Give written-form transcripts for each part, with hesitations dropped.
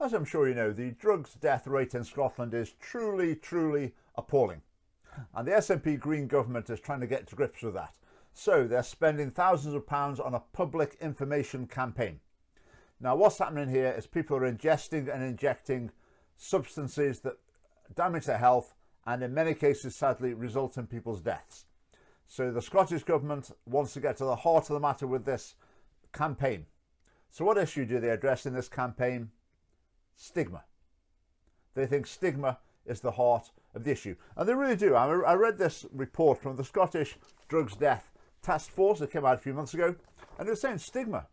As I'm sure you know, the drugs death rate in Scotland is truly, truly appalling. And the SNP Green government is trying to get to grips with that. So they're spending thousands of pounds on a public information campaign. Now what's happening here is people are ingesting and injecting substances that damage their health and in many cases sadly result in people's deaths. So the Scottish government wants to get to the heart of the matter with this campaign. So what issue do they address in this campaign? Stigma. They think stigma is the heart of the issue, and they really do. I read this report from the Scottish Drugs Death Task Force that came out a few months ago, and it was saying stigma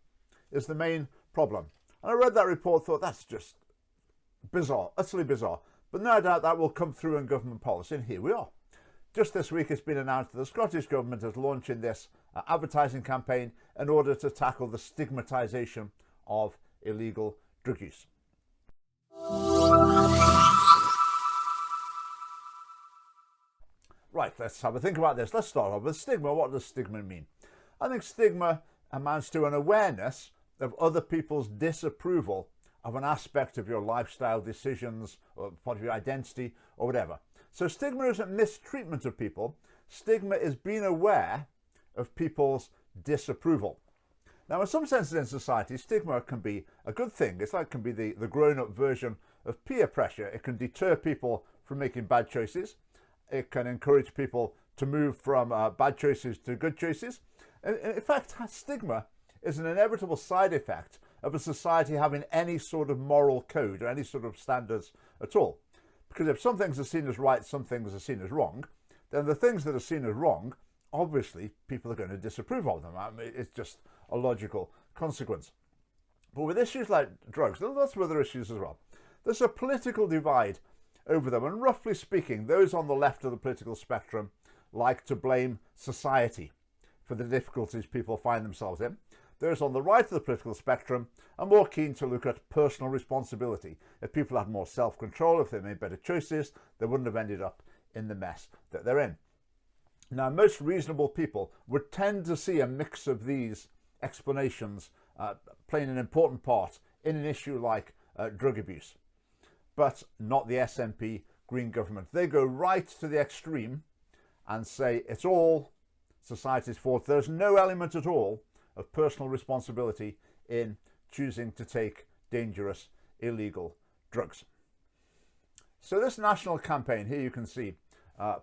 is the main problem. And I read that report, thought that's just bizarre, utterly bizarre, but no doubt that will come through in government policy, and here we are. Just this week it's been announced that the Scottish government is launching this advertising campaign in order to tackle the stigmatisation of illegal drug use. Right, let's have a think about this. Let's start off with stigma. What does stigma mean? I think stigma amounts to an awareness of other people's disapproval of an aspect of your lifestyle decisions or part of your identity or whatever. So stigma isn't mistreatment of people. Stigma is being aware of people's disapproval. Now, in some senses in society, stigma can be a good thing. It's like it can be the grown-up version of peer pressure. It can deter people from making bad choices. It can encourage people to move from bad choices to good choices. In fact, stigma is an inevitable side effect of a society having any sort of moral code or any sort of standards at all. Because if some things are seen as right, some things are seen as wrong, then the things that are seen as wrong, obviously people are going to disapprove of them. I mean, it's just a logical consequence. But with issues like drugs, there are lots of other issues as well. There's a political divide over them, and roughly speaking, those on the left of the political spectrum like to blame society for the difficulties people find themselves in. Those on the right of the political spectrum are more keen to look at personal responsibility. If people had more self-control, if they made better choices, they wouldn't have ended up in the mess that they're in. Now, most reasonable people would tend to see a mix of these explanations playing an important part in an issue like drug abuse. But not the SNP Green government. They go right to the extreme and say it's all society's fault. There's no element at all of personal responsibility in choosing to take dangerous, illegal drugs. So this national campaign, here you can see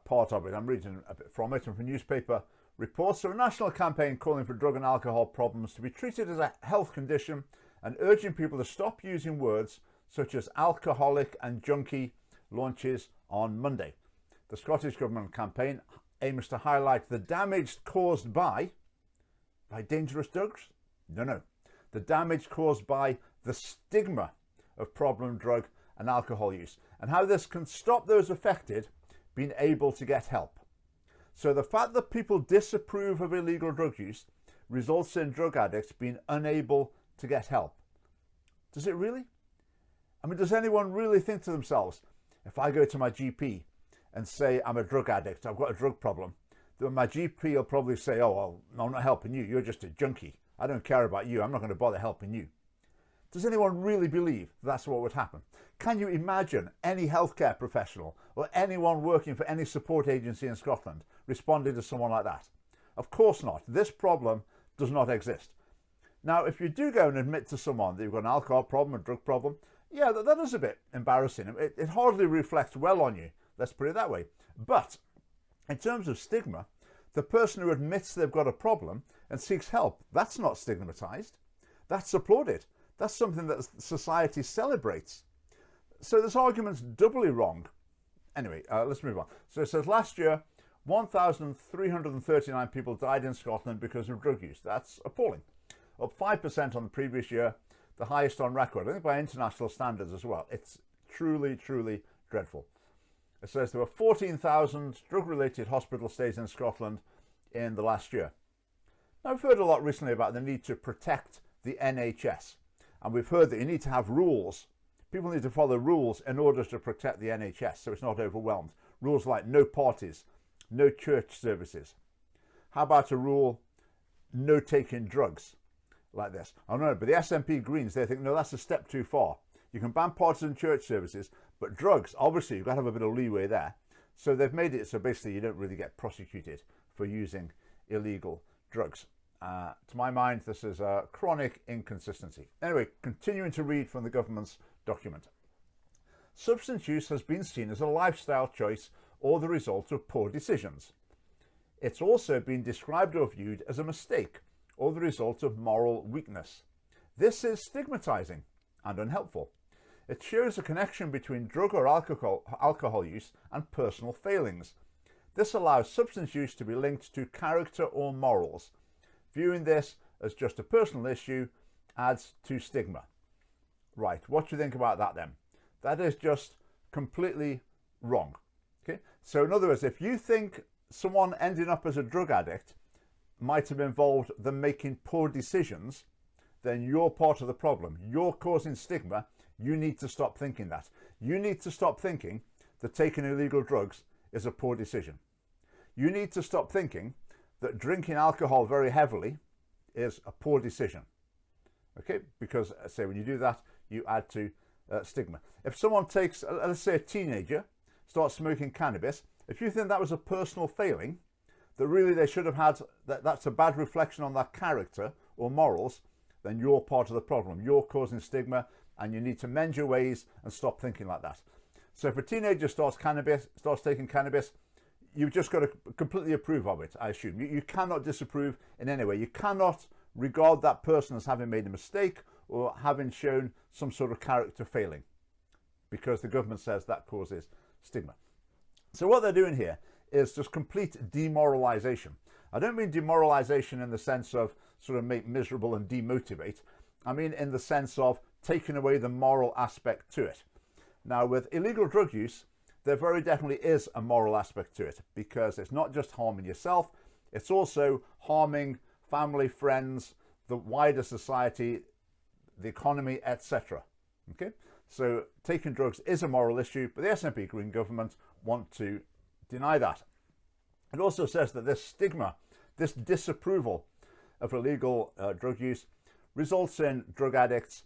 part of it. I'm reading a bit from it, from a newspaper reports. So a national campaign calling for drug and alcohol problems to be treated as a health condition and urging people to stop using words such as alcoholic and junkie launches on Monday. The Scottish Government campaign aims to highlight the damage caused by dangerous drugs? No. The damage caused by the stigma of problem drug and alcohol use, and how this can stop those affected being able to get help. So the fact that people disapprove of illegal drug use results in drug addicts being unable to get help. Does it really? I mean, does anyone really think to themselves, if I go to my GP and say I'm a drug addict, I've got a drug problem, then my GP will probably say, oh, well, I'm not helping you, you're just a junkie. I don't care about you, I'm not going to bother helping you. Does anyone really believe that's what would happen? Can you imagine any healthcare professional or anyone working for any support agency in Scotland responding to someone like that? Of course not. This problem does not exist. Now, if you do go and admit to someone that you've got an alcohol problem, a drug problem, yeah, that is a bit embarrassing. It hardly reflects well on you, let's put it that way. But in terms of stigma, the person who admits they've got a problem and seeks help, that's not stigmatized. That's applauded. That's something that society celebrates. So this argument's doubly wrong. Anyway, let's move on. So it says last year, 1,339 people died in Scotland because of drug use. That's appalling. Up 5% on the previous year, the highest on record, I think by international standards as well. It's truly, truly dreadful. It says there were 14,000 drug-related hospital stays in Scotland in the last year. Now, we've heard a lot recently about the need to protect the NHS. And we've heard that you need to have rules. People need to follow rules in order to protect the NHS so it's not overwhelmed. Rules like no parties, no church services. How about a rule, no taking drugs, like this? I don't know, but the SNP Greens, they think, no, that's a step too far. You can ban partisan church services, but drugs, obviously, you've got to have a bit of leeway there. So they've made it so basically you don't really get prosecuted for using illegal drugs. To my mind, this is a chronic inconsistency. Anyway, continuing to read from the government's document. Substance use has been seen as a lifestyle choice or the result of poor decisions. It's also been described or viewed as a mistake or the result of moral weakness. This is stigmatizing and unhelpful. It shows a connection between drug or alcohol use and personal failings. This allows substance use to be linked to character or morals. Viewing this as just a personal issue adds to stigma. Right, what do you think about that then? That is just completely wrong. Okay, so in other words, if you think someone ending up as a drug addict might have involved them making poor decisions, then you're part of the problem. You're causing stigma. You need to stop thinking that. You need to stop thinking that taking illegal drugs is a poor decision. You need to stop thinking that drinking alcohol very heavily is a poor decision. Okay, because say when you do that, you add to stigma. If someone takes, let's say a teenager, starts smoking cannabis, if you think that was a personal failing, that really they should have had, that's a bad reflection on their character or morals, then you're part of the problem. You're causing stigma and you need to mend your ways and stop thinking like that. So if a teenager starts taking cannabis, you've just got to completely approve of it, I assume. You cannot disapprove in any way. You cannot regard that person as having made a mistake or having shown some sort of character failing, because the government says that causes stigma. So what they're doing here is just complete demoralization. I don't mean demoralization in the sense of sort of make miserable and demotivate. I mean in the sense of taking away the moral aspect to it. Now with illegal drug use, there very definitely is a moral aspect to it, because it's not just harming yourself, it's also harming family, friends, the wider society, the economy, etc. Okay, so taking drugs is a moral issue, but the SNP Green government want to deny that. It also says that this stigma, this disapproval of illegal drug use results in drug addicts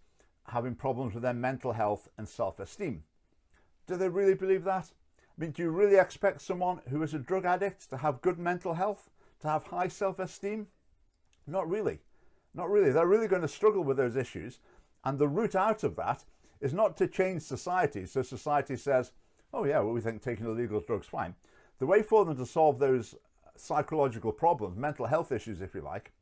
having problems with their mental health and self-esteem. Do they really believe that? I mean, do you really expect someone who is a drug addict to have good mental health, to have high self-esteem? Not really. Not really. They're really going to struggle with those issues. And the route out of that is not to change society. So society says, oh yeah, well, we think taking illegal drugs fine. The way for them to solve those psychological problems, mental health issues, if you like,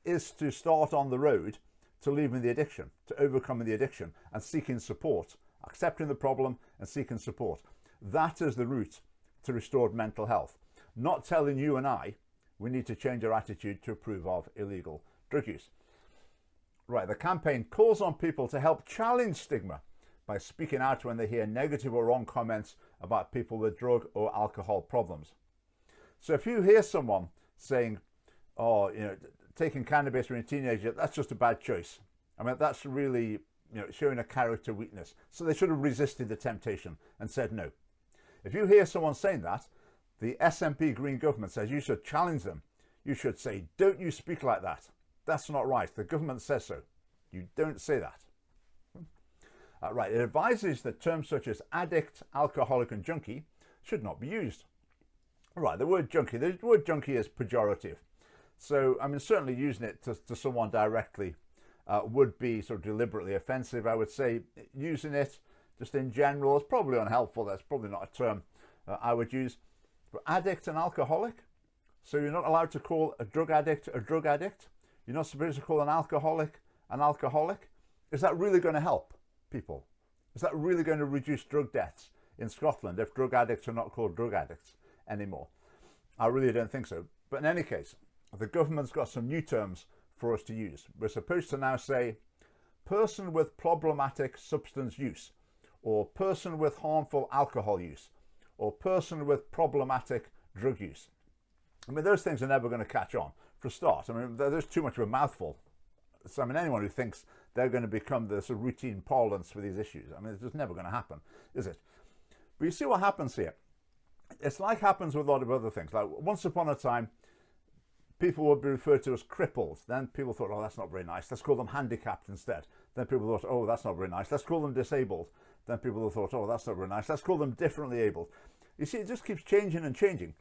is to start on the road to leaving the addiction, to overcoming the addiction and seeking support, accepting the problem and seeking support. That is the route to restored mental health. Not telling you and I we need to change our attitude to approve of illegal drug use. Right, the campaign calls on people to help challenge stigma by speaking out when they hear negative or wrong comments about people with drug or alcohol problems. So if you hear someone saying, oh, you know, taking cannabis when you're a teenager, that's just a bad choice. I mean, that's really, you know, showing a character weakness. So they should have resisted the temptation and said no. If you hear someone saying that, the SNP Green government says you should challenge them. You should say, don't you speak like that. That's not right. The government says so. You don't say that. Right, it advises that terms such as addict, alcoholic and junkie should not be used. Right, the word junkie is pejorative. So, I mean, certainly using it to someone directly would be sort of deliberately offensive, I would say. Using it just in general is probably unhelpful. That's probably not a term I would use. But addict and alcoholic? So you're not allowed to call a drug addict a drug addict? You're not supposed to call an alcoholic an alcoholic? Is that really going to help people? Is that really going to reduce drug deaths in Scotland if drug addicts are not called drug addicts anymore? I really don't think so. But in any case, the government's got some new terms for us to use. We're supposed to now say person with problematic substance use, or person with harmful alcohol use, or person with problematic drug use. I mean, those things are never going to catch on for a start. I mean, there's too much of a mouthful. So, I mean, anyone who thinks they're going to become the sort of routine parlance for these issues, I mean, it's just never going to happen, is it? But you see what happens here. It's like happens with a lot of other things. Like once upon a time, people would be referred to as crippled. Then people thought, oh, that's not very nice. Let's call them handicapped instead. Then people thought, oh, that's not very nice. Let's call them disabled. Then people thought, oh, that's not very nice. Let's call them differently abled. You see, it just keeps changing and changing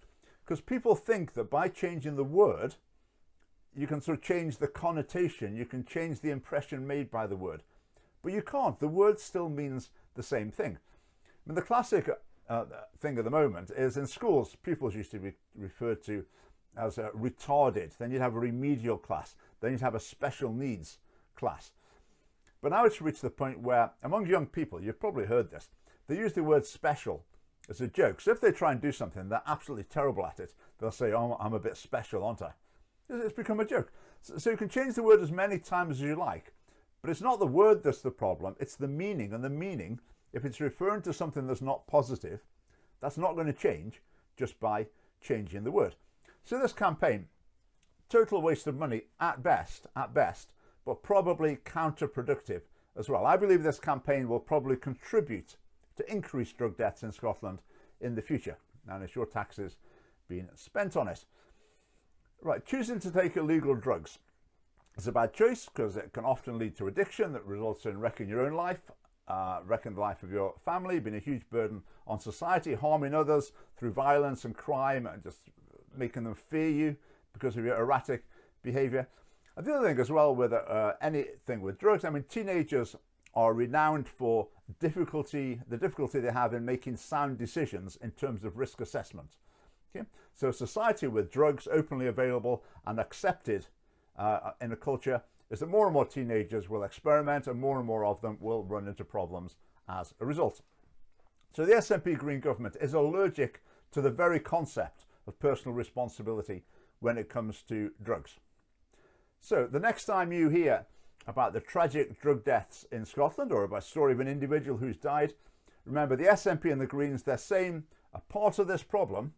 because people think that by changing the word, you can sort of change the connotation. You can change the impression made by the word. But you can't. The word still means the same thing. I mean, the classic thing at the moment is in schools, pupils used to be referred to as retarded. Then you'd have a remedial class. Then you'd have a special needs class. But now it's reached the point where among young people, you've probably heard this, they use the word special as a joke. So if they try and do something, they're absolutely terrible at it. They'll say, oh, I'm a bit special, aren't I? It's become a joke. So you can change the word as many times as you like, but it's not the word that's the problem, it's the meaning. And the meaning, if it's referring to something that's not positive, that's not going to change just by changing the word. So this campaign, total waste of money at best, but probably counterproductive as well. I believe this campaign will probably contribute to increased drug deaths in Scotland in the future. And it's your taxes being spent on it. Right, choosing to take illegal drugs is a bad choice because it can often lead to addiction that results in wrecking your own life, wrecking the life of your family, being a huge burden on society, harming others through violence and crime and just making them fear you because of your erratic behaviour. And the other thing as well with anything with drugs, I mean, teenagers are renowned for the difficulty they have in making sound decisions in terms of risk assessment. Okay? So a society with drugs openly available and accepted in a culture is that more and more teenagers will experiment and more of them will run into problems as a result. So the SNP Green government is allergic to the very concept of personal responsibility when it comes to drugs. So the next time you hear about the tragic drug deaths in Scotland or about a story of an individual who's died, remember the SNP and the Greens, they're saying a part of this problem,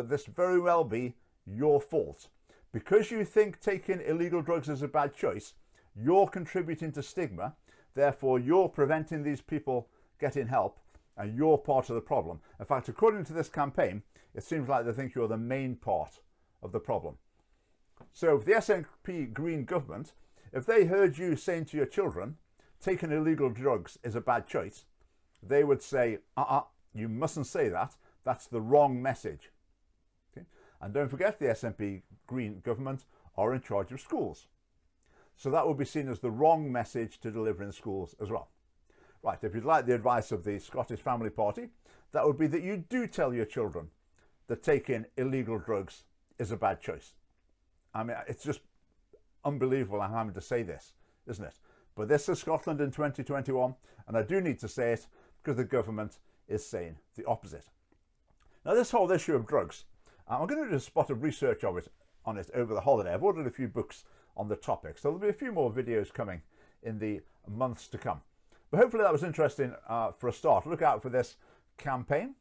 this very well be your fault. Because you think taking illegal drugs is a bad choice, you're contributing to stigma, therefore you're preventing these people getting help and you're part of the problem. In fact, according to this campaign, it seems like they think you're the main part of the problem. So if the SNP Green government, if they heard you saying to your children, taking illegal drugs is a bad choice, they would say, you mustn't say that. That's the wrong message. Okay? And don't forget, the SNP Green government are in charge of schools. So that would be seen as the wrong message to deliver in schools as well. Right, if you'd like the advice of the Scottish Family Party, that would be that you do tell your children that taking illegal drugs is a bad choice. I mean, it's just unbelievable I'm having to say this, isn't it? But this is Scotland in 2021, and I do need to say it because the government is saying the opposite. Now, this whole issue of drugs, I'm going to do a spot of research on it over the holiday. I've ordered a few books on the topic, so there'll be a few more videos coming in the months to come. But hopefully that was interesting for a start. Look out for this campaign.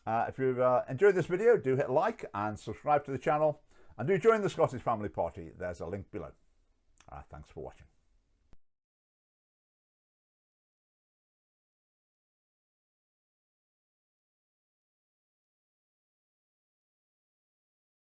If you've enjoyed this video, do hit like and subscribe to the channel. And do join the Scottish Family Party. There's a link below. Thanks for watching.